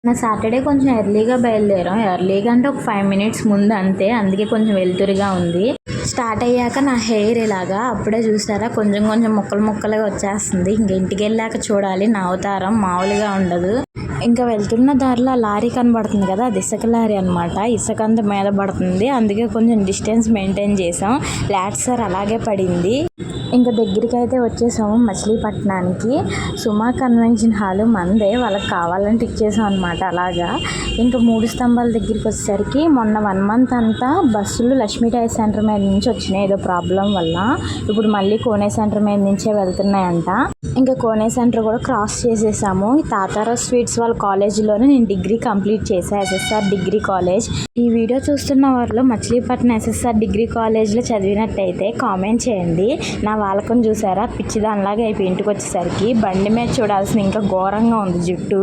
నా సాటర్డే కొంచెం ఎర్లీగా బయలుదేరాం. ఎర్లీగా అంటే ఒక 5 మినిట్స్ ముందు అంతే. అందుకే కొంచెం వెలుతురుగా ఉంది. స్టార్ట్ అయ్యాక నా హెయిర్ ఇలాగా అప్పుడే చూసారా కొంచెం కొంచెం ముక్కలుగా వచ్చేస్తుంది. ఇంక ఇంటికి వెళ్ళాక చూడాలి నా అవతారం మామూలుగా ఉండదు. ఇంకా వెళ్తున్న దారిలో లారీ కనబడుతుంది కదా, అది ఇసుక లారీ అనమాట. ఇసుక అంతా మీద పడుతుంది, అందుకే కొంచెం డిస్టెన్స్ మెయింటైన్ చేసాం. లాడ్సర్ అలాగే పడింది. ఇంకా దగ్గరికి అయితే వచ్చేసాము మచిలీపట్నానికి. సుమా కన్వెన్షన్ హాల్ మందే, వాళ్ళకి కావాలంటే ఇచ్చేసాం అనమాట. అలాగా ఇంకా 3 స్తంభాల దగ్గరికి వచ్చేసరికి మొన్న 1 మంత్ అంతా బస్సులు లక్ష్మీ టైర్ సెంటర్ మీద నుంచి వచ్చినాయి ఏదో ప్రాబ్లం వల్ల. ఇప్పుడు మళ్ళీ కోనే సెంటర్ మీద నుంచే వెళ్తున్నాయంట. ఇంకా కోనే సెంటర్ కూడా క్రాస్ చేసేసాము. తాతారావు స్వీట్స్ వాళ్ళ కాలేజీలోనే నేను డిగ్రీ కంప్లీట్ చేశాను, ఎస్ఎస్ఆర్ డిగ్రీ కాలేజ్. ఈ వీడియో చూస్తున్న వారిలో మచిలీపట్నం ఎస్ఎస్ఆర్ డిగ్రీ కాలేజ్లో చదివినట్టయితే కామెంట్ చేయండి. నా వాళ్ళకం చూసారా పిచ్చిదానిలాగా అయిపోయి ఇంటికి వచ్చేసరికి బండి మీద చూడాల్సిన ఇంకా ఘోరంగా ఉంది జుట్టు.